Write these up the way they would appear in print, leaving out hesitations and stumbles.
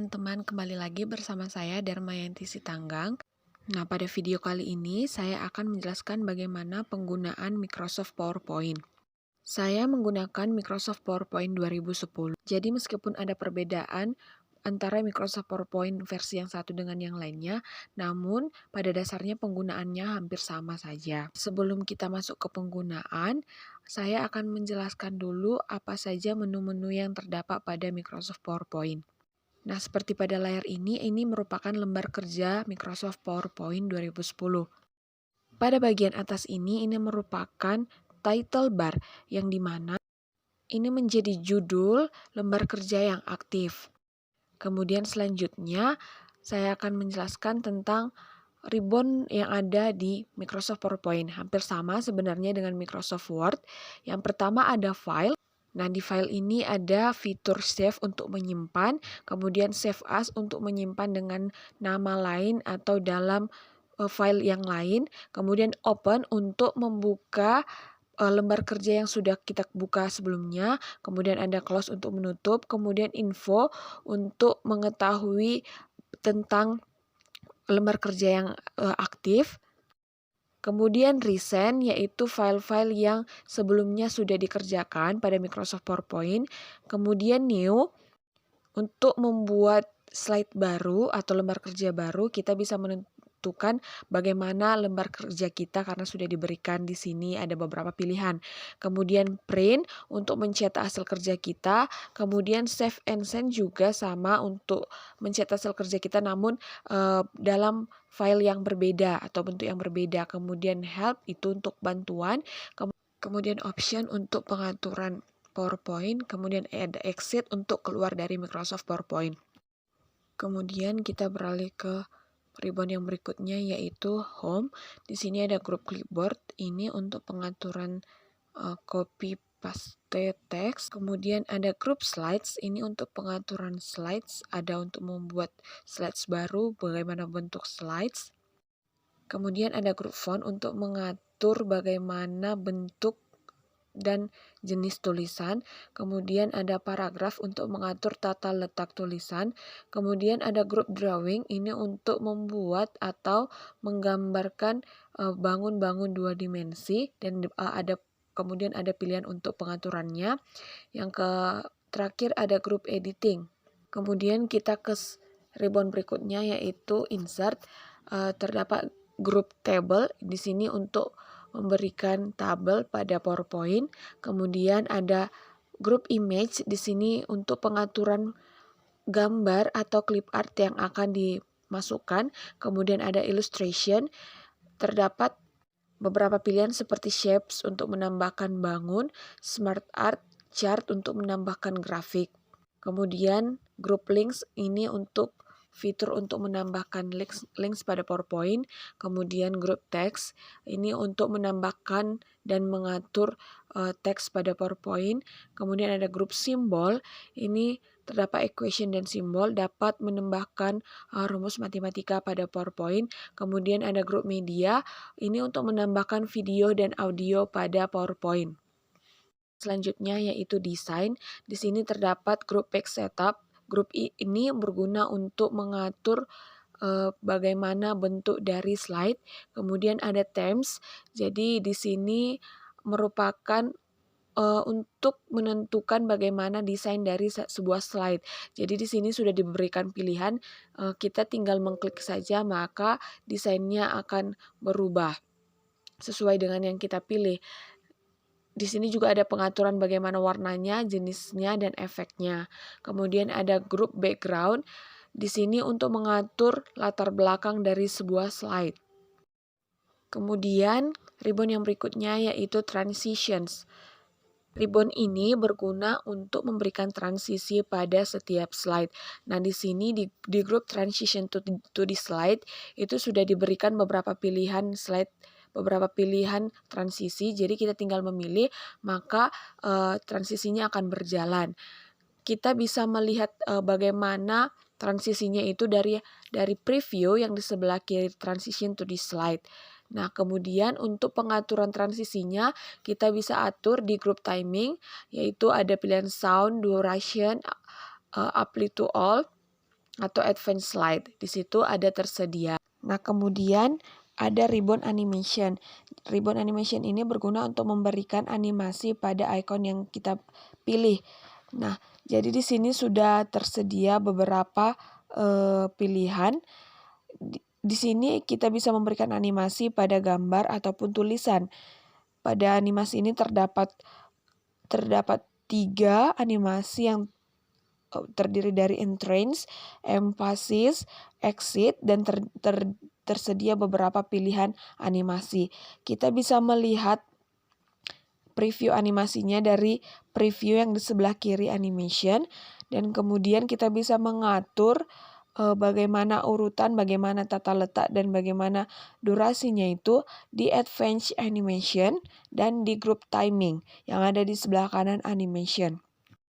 teman-teman, kembali lagi bersama saya Darmayanti Sitanggang. Nah, pada video kali ini saya akan menjelaskan bagaimana penggunaan Microsoft PowerPoint. Saya menggunakan Microsoft PowerPoint 2010. Jadi meskipun ada perbedaan antara Microsoft PowerPoint versi yang satu dengan yang lainnya, namun pada dasarnya penggunaannya hampir sama saja. Sebelum kita masuk ke penggunaan, saya akan menjelaskan dulu apa saja menu-menu yang terdapat pada Microsoft PowerPoint. Nah, seperti pada layar ini merupakan lembar kerja Microsoft PowerPoint 2010. Pada bagian atas ini merupakan title bar, yang dimana ini menjadi judul lembar kerja yang aktif. Kemudian selanjutnya, saya akan menjelaskan tentang ribbon yang ada di Microsoft PowerPoint. Hampir sama sebenarnya dengan Microsoft Word. Yang pertama ada file. Nah, di file ini ada fitur save untuk menyimpan, kemudian save as untuk menyimpan dengan nama lain atau dalam file yang lain, kemudian open untuk membuka lembar kerja yang sudah kita buka sebelumnya, kemudian ada close untuk menutup, kemudian info untuk mengetahui tentang lembar kerja yang aktif. Kemudian recent, yaitu file-file yang sebelumnya sudah dikerjakan pada Microsoft PowerPoint. Kemudian new, untuk membuat slide baru atau lembar kerja baru, kita bisa menentukan bagaimana lembar kerja kita karena sudah diberikan di sini ada beberapa pilihan. Kemudian print untuk mencetak hasil kerja kita. Kemudian save and send juga sama untuk mencetak hasil kerja kita, namun dalam file yang berbeda atau bentuk yang berbeda. Kemudian help itu untuk bantuan. Kemudian option untuk pengaturan PowerPoint, kemudian ada exit untuk keluar dari Microsoft PowerPoint. Kemudian kita beralih ke ribbon yang berikutnya, yaitu home. Di sini ada grup clipboard, ini untuk pengaturan copy paste teks. Kemudian ada grup slides, ini untuk pengaturan slides, ada untuk membuat slides baru, bagaimana bentuk slides. Kemudian ada grup font untuk mengatur bagaimana bentuk dan jenis tulisan. Kemudian ada paragraf untuk mengatur tata letak tulisan. Kemudian ada grup drawing, ini untuk membuat atau menggambarkan bangun-bangun dua dimensi, dan kemudian ada pilihan untuk pengaturannya. Yang terakhir ada grup editing. Kemudian kita ke ribbon berikutnya, yaitu insert. Terdapat grup table di sini untuk memberikan tabel pada PowerPoint. Kemudian ada grup image di sini untuk pengaturan gambar atau clip art yang akan dimasukkan. Kemudian ada illustration. Terdapat beberapa pilihan seperti shapes untuk menambahkan bangun, smart art, chart untuk menambahkan grafik. Kemudian grup links ini untuk fitur untuk menambahkan links pada PowerPoint. Kemudian grup text ini untuk menambahkan dan mengatur teks pada PowerPoint. Kemudian ada grup simbol, ini terdapat equation dan simbol, dapat menambahkan rumus matematika pada PowerPoint. Kemudian ada grup media, ini untuk menambahkan video dan audio pada PowerPoint. Selanjutnya yaitu desain. Di sini terdapat grup page setup. Grup ini berguna untuk mengatur bagaimana bentuk dari slide. Kemudian ada themes. Jadi di sini merupakan untuk menentukan bagaimana desain dari sebuah slide. Jadi di sini sudah diberikan pilihan, kita tinggal mengklik saja maka desainnya akan berubah sesuai dengan yang kita pilih. Di sini juga ada pengaturan bagaimana warnanya, jenisnya, dan efeknya. Kemudian ada grup background. Di sini untuk mengatur latar belakang dari sebuah slide. Kemudian ribbon yang berikutnya yaitu transitions. Ribbon ini berguna untuk memberikan transisi pada setiap slide. Nah, di sini di grup transition to the slide itu sudah diberikan beberapa pilihan slide, beberapa pilihan transisi. Jadi kita tinggal memilih, maka transisinya akan berjalan. Kita bisa melihat bagaimana transisinya itu dari preview yang di sebelah kiri, transition to the slide. Nah, kemudian untuk pengaturan transisinya kita bisa atur di group timing, yaitu ada pilihan sound, duration, apply to all. atau advanced slide. Di situ ada tersedia. Nah, kemudian ada ribbon animation. Ribbon animation ini berguna untuk memberikan animasi pada icon yang kita pilih. Nah, jadi di sini sudah tersedia beberapa pilihan. Di sini kita bisa memberikan animasi pada gambar ataupun tulisan. Pada animasi ini terdapat 3 animasi yang terdiri dari entrance, emphasis, exit, dan tersedia beberapa pilihan animasi. Kita bisa melihat preview animasinya dari preview yang di sebelah kiri animation, dan kemudian kita bisa mengatur bagaimana urutan, bagaimana tata letak, dan bagaimana durasinya itu di advanced animation dan di group timing yang ada di sebelah kanan animation.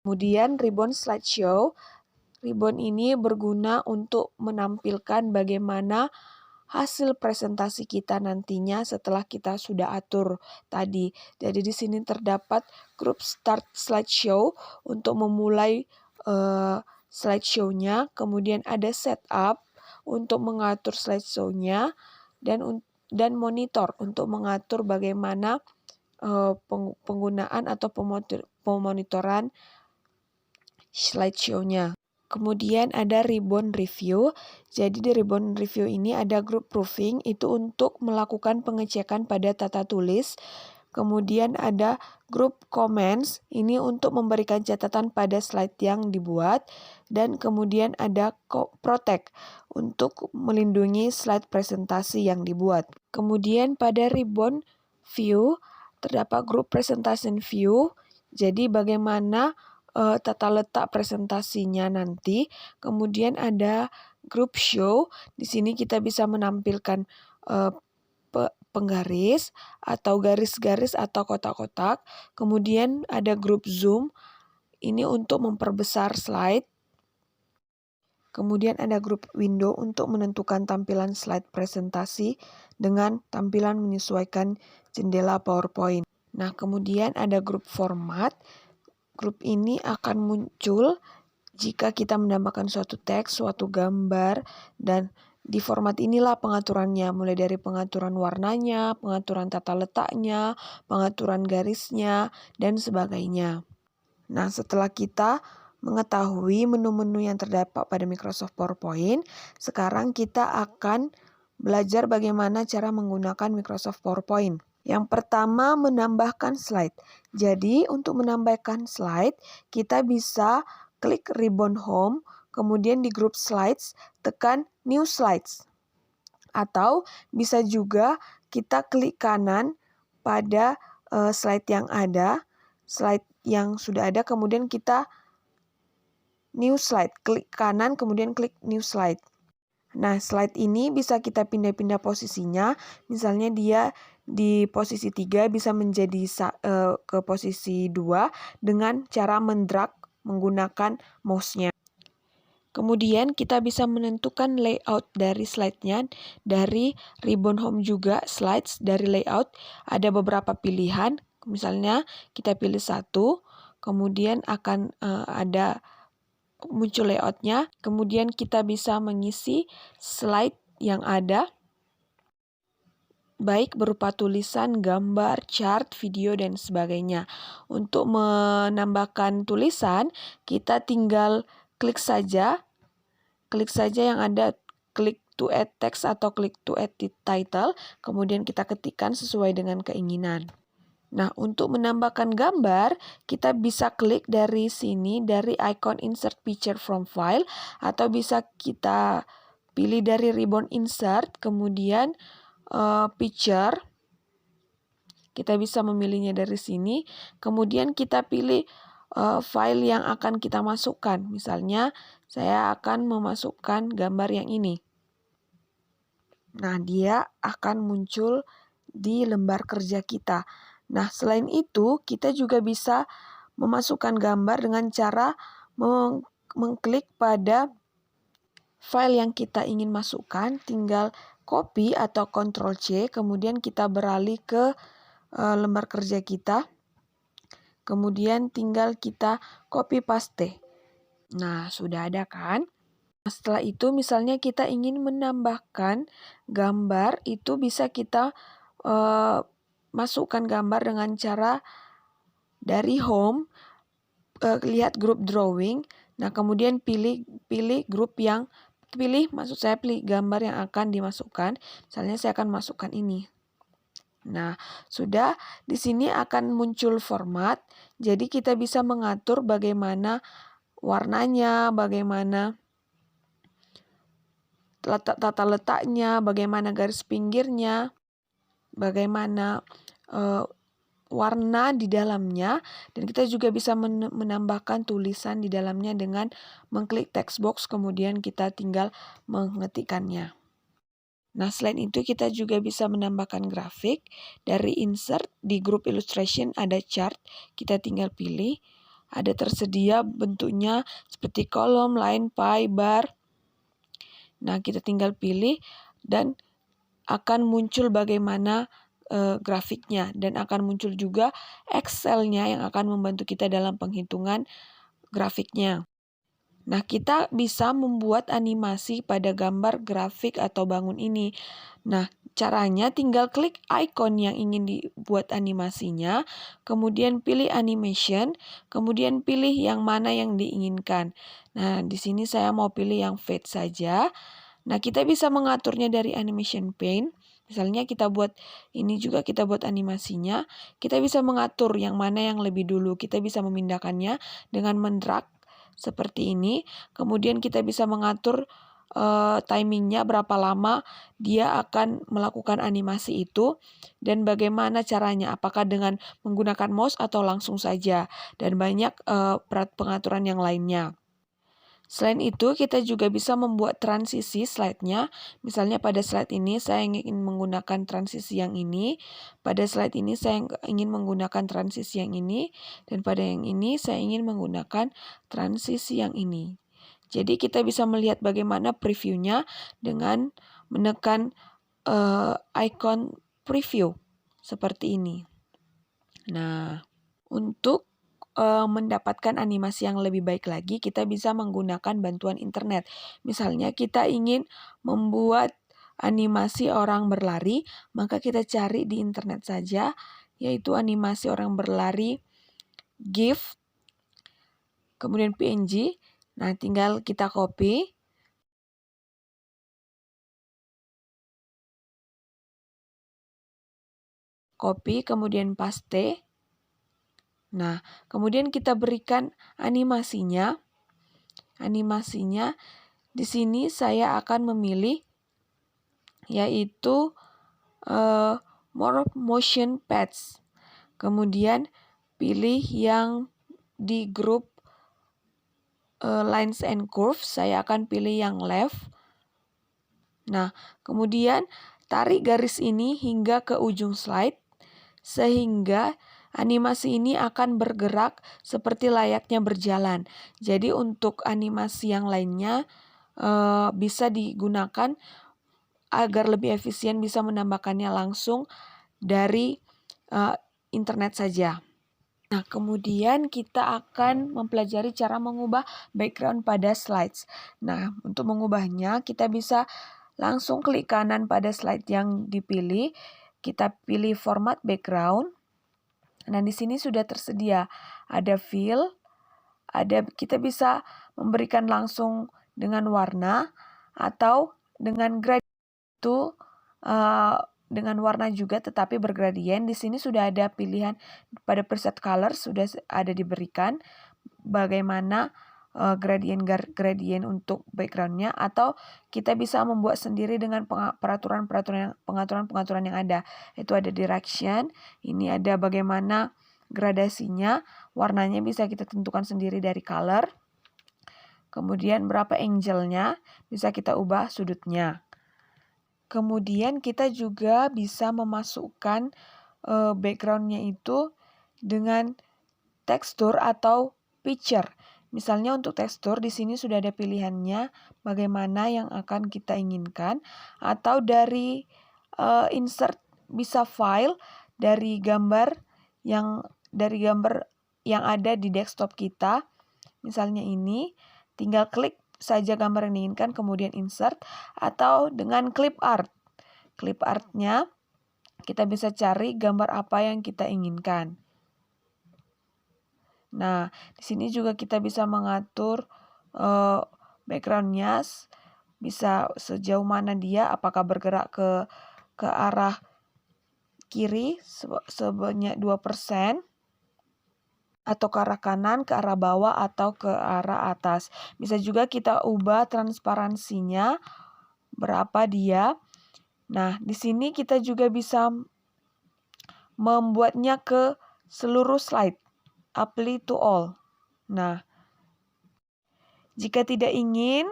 Kemudian ribbon slideshow. Ribbon ini berguna untuk menampilkan bagaimana hasil presentasi kita nantinya setelah kita sudah atur tadi. Jadi di sini terdapat group start slideshow untuk memulai slideshow-nya, kemudian ada setup untuk mengatur slideshow-nya, dan monitor untuk mengatur bagaimana penggunaan atau pemonitoran slideshow-nya. Kemudian ada ribbon review. Jadi di ribbon review ini ada group proofing, itu untuk melakukan pengecekan pada tata tulis. Kemudian ada group comments, ini untuk memberikan catatan pada slide yang dibuat. Dan kemudian ada protect, untuk melindungi slide presentasi yang dibuat. Kemudian pada ribbon view terdapat group presentation view. Jadi bagaimana tata letak presentasinya nanti. Kemudian ada group show. Di sini kita bisa menampilkan penggaris atau garis-garis atau kotak-kotak. Kemudian ada group zoom. Ini untuk memperbesar slide. Kemudian ada group window untuk menentukan tampilan slide presentasi dengan tampilan menyesuaikan jendela PowerPoint. Nah, kemudian ada group format. Grup ini akan muncul jika kita menambahkan suatu teks, suatu gambar, dan di format inilah pengaturannya, mulai dari pengaturan warnanya, pengaturan tata letaknya, pengaturan garisnya, dan sebagainya. Nah, setelah kita mengetahui menu-menu yang terdapat pada Microsoft PowerPoint, sekarang kita akan belajar bagaimana cara menggunakan Microsoft PowerPoint. Yang pertama, menambahkan slide. Jadi, untuk menambahkan slide, kita bisa klik ribbon home, kemudian di group slides, tekan new slides. Atau bisa juga kita klik kanan pada slide yang ada, slide yang sudah ada, kemudian kita new slide. Klik kanan, kemudian klik new slide. Nah, slide ini bisa kita pindah-pindah posisinya. Misalnya dia di posisi 3 bisa menjadi ke posisi 2 dengan cara mendrag menggunakan mouse-nya. Kemudian kita bisa menentukan layout dari slide-nya. Dari ribbon home juga slides, dari layout ada beberapa pilihan. Misalnya kita pilih 1, kemudian akan ada muncul layoutnya, kemudian kita bisa mengisi slide yang ada, baik berupa tulisan, gambar, chart, video, dan sebagainya. Untuk menambahkan tulisan, kita tinggal klik saja yang ada, klik to add text atau klik to add title, kemudian kita ketikkan sesuai dengan keinginan. Nah, untuk menambahkan gambar, kita bisa klik dari sini, dari icon insert picture from file, atau bisa kita pilih dari ribbon insert, kemudian picture. Kita bisa memilihnya dari sini, kemudian kita pilih file yang akan kita masukkan. Misalnya, saya akan memasukkan gambar yang ini. Nah, dia akan muncul di lembar kerja kita. Nah, selain itu, kita juga bisa memasukkan gambar dengan cara mengklik pada file yang kita ingin masukkan, tinggal copy atau Ctrl+C, kemudian kita beralih ke lembar kerja kita, kemudian tinggal kita copy paste. Nah, sudah ada kan? Setelah itu misalnya kita ingin menambahkan gambar, itu bisa kita masukkan gambar dengan cara dari home, lihat grup drawing. Nah, kemudian pilih gambar yang akan dimasukkan. Misalnya saya akan masukkan ini. Nah, sudah di sini akan muncul format. Jadi kita bisa mengatur bagaimana warnanya, bagaimana tata letaknya, bagaimana garis pinggirnya, bagaimana warna di dalamnya, dan kita juga bisa menambahkan tulisan di dalamnya dengan mengklik text box, kemudian kita tinggal mengetikkannya. Nah, selain itu kita juga bisa menambahkan grafik. Dari insert di group illustration ada chart, kita tinggal pilih. Ada tersedia bentuknya seperti kolom, line, pie, bar. Nah, kita tinggal pilih dan akan muncul bagaimana grafiknya, dan akan muncul juga Excel-nya yang akan membantu kita dalam penghitungan grafiknya. Nah, kita bisa membuat animasi pada gambar, grafik, atau bangun ini. Nah, caranya tinggal klik icon yang ingin dibuat animasinya, kemudian pilih animation, kemudian pilih yang mana yang diinginkan. Nah, di sini saya mau pilih yang fade saja. Nah, kita bisa mengaturnya dari animation pane. Misalnya kita buat animasinya, kita bisa mengatur yang mana yang lebih dulu. Kita bisa memindahkannya dengan mendrag seperti ini. Kemudian kita bisa mengatur timingnya berapa lama dia akan melakukan animasi itu dan bagaimana caranya, apakah dengan menggunakan mouse atau langsung saja, dan banyak pengaturan yang lainnya. Selain itu, kita juga bisa membuat transisi slide-nya. Misalnya pada slide ini saya ingin menggunakan transisi yang ini, pada slide ini saya ingin menggunakan transisi yang ini, dan pada yang ini saya ingin menggunakan transisi yang ini. Jadi kita bisa melihat bagaimana previewnya dengan menekan icon preview seperti ini. Nah, untuk mendapatkan animasi yang lebih baik lagi, kita bisa menggunakan bantuan internet. Misalnya kita ingin membuat animasi orang berlari, maka kita cari di internet saja, yaitu animasi orang berlari GIF, kemudian PNG. Nah, tinggal kita copy. Kemudian paste. Nah, kemudian kita berikan animasinya. Di sini saya akan memilih yaitu more motion paths. Kemudian pilih yang di grup lines and curves, saya akan pilih yang left. Nah, kemudian tarik garis ini hingga ke ujung slide, sehingga animasi ini akan bergerak seperti layaknya berjalan. Jadi untuk animasi yang lainnya bisa digunakan agar lebih efisien, bisa menambahkannya langsung dari internet saja. Nah, kemudian kita akan mempelajari cara mengubah background pada slides. Nah, untuk mengubahnya kita bisa langsung klik kanan pada slide yang dipilih. Kita pilih format background. Nah, di sini sudah tersedia ada fill, kita bisa memberikan langsung dengan warna atau dengan gradient, itu dengan warna juga tetapi bergradien. Di sini sudah ada pilihan pada preset color, sudah ada diberikan bagaimana gradien untuk backgroundnya, atau kita bisa membuat sendiri dengan pengaturan yang ada. Itu ada direction, ini ada bagaimana gradasinya, warnanya bisa kita tentukan sendiri dari color. Kemudian berapa angle-nya, bisa kita ubah sudutnya. Kemudian kita juga bisa memasukkan background-nya itu dengan tekstur atau picture. Misalnya untuk tekstur di sini sudah ada pilihannya bagaimana yang akan kita inginkan, atau dari insert bisa file dari gambar yang ada di desktop kita. Misalnya ini, tinggal klik saja gambar yang diinginkan, kemudian insert, atau dengan clip art. Clip artnya kita bisa cari gambar apa yang kita inginkan. Nah, di sini juga kita bisa mengatur backgroundnya, bisa sejauh mana dia, apakah bergerak ke arah kiri sebanyak 2%, atau ke arah kanan, ke arah bawah, atau ke arah atas. Bisa juga kita ubah transparansinya, berapa dia. Nah, di sini kita juga bisa membuatnya ke seluruh slide, apply to all. Nah, jika tidak ingin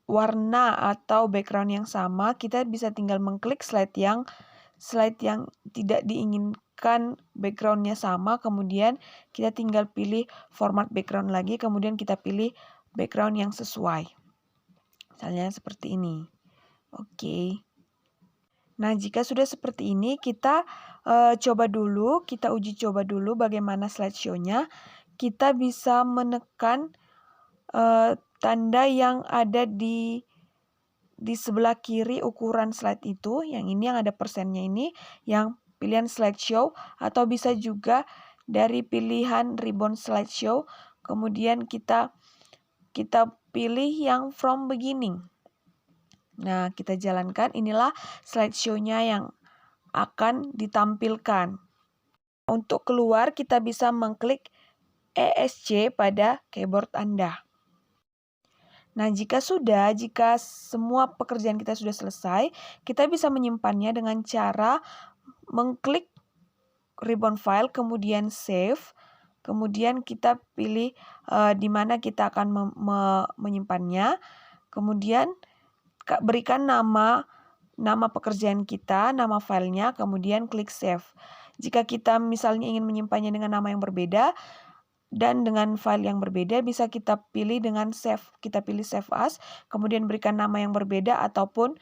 warna atau background yang sama, kita bisa tinggal mengklik slide yang tidak diinginkan backgroundnya sama, kemudian kita tinggal pilih format background lagi, kemudian kita pilih background yang sesuai. Misalnya seperti ini. Oke. Nah, jika sudah seperti ini, kita kita uji coba dulu bagaimana slideshow-nya. Kita bisa menekan tanda yang ada di sebelah kiri ukuran slide itu, yang ini yang ada persennya ini, yang pilihan slideshow, atau bisa juga dari pilihan ribbon slideshow, kemudian kita pilih yang from beginning. Nah, kita jalankan, inilah slideshow-nya yang akan ditampilkan. Untuk keluar, kita bisa mengklik ESC pada keyboard Anda. Nah, jika semua pekerjaan kita sudah selesai, kita bisa menyimpannya dengan cara mengklik ribbon file, kemudian save, kemudian kita pilih di mana kita akan menyimpannya, kemudian berikan nama pekerjaan kita, nama filenya, kemudian klik save. Jika kita misalnya ingin menyimpannya dengan nama yang berbeda, dan dengan file yang berbeda, bisa kita pilih dengan save. Kita pilih save as, kemudian berikan nama yang berbeda ataupun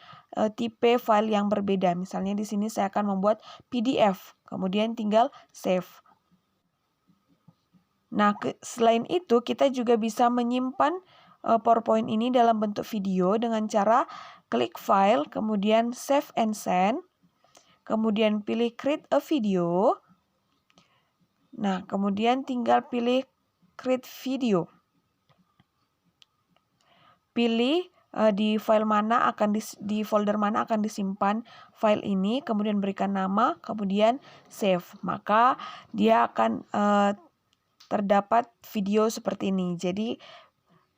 tipe file yang berbeda. Misalnya di sini saya akan membuat PDF, kemudian tinggal save. Nah, selain itu kita juga bisa menyimpan PowerPoint ini dalam bentuk video dengan cara klik file, kemudian save and send, kemudian pilih create a video. Nah, kemudian tinggal pilih create video. Pilih di folder mana akan disimpan file ini, kemudian berikan nama, kemudian save. Maka dia akan terdapat video seperti ini. Jadi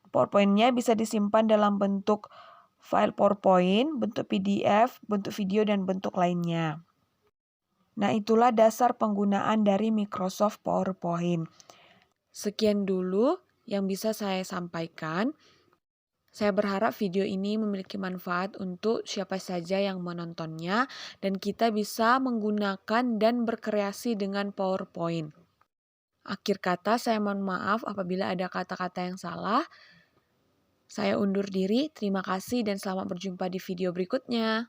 PowerPoint-nya bisa disimpan dalam bentuk file PowerPoint, bentuk PDF, bentuk video, dan bentuk lainnya. Nah, itulah dasar penggunaan dari Microsoft PowerPoint. Sekian dulu yang bisa saya sampaikan. Saya berharap video ini memiliki manfaat untuk siapa saja yang menontonnya, dan kita bisa menggunakan dan berkreasi dengan PowerPoint. Akhir kata, saya mohon maaf apabila ada kata-kata yang salah. Saya undur diri, terima kasih dan selamat berjumpa di video berikutnya.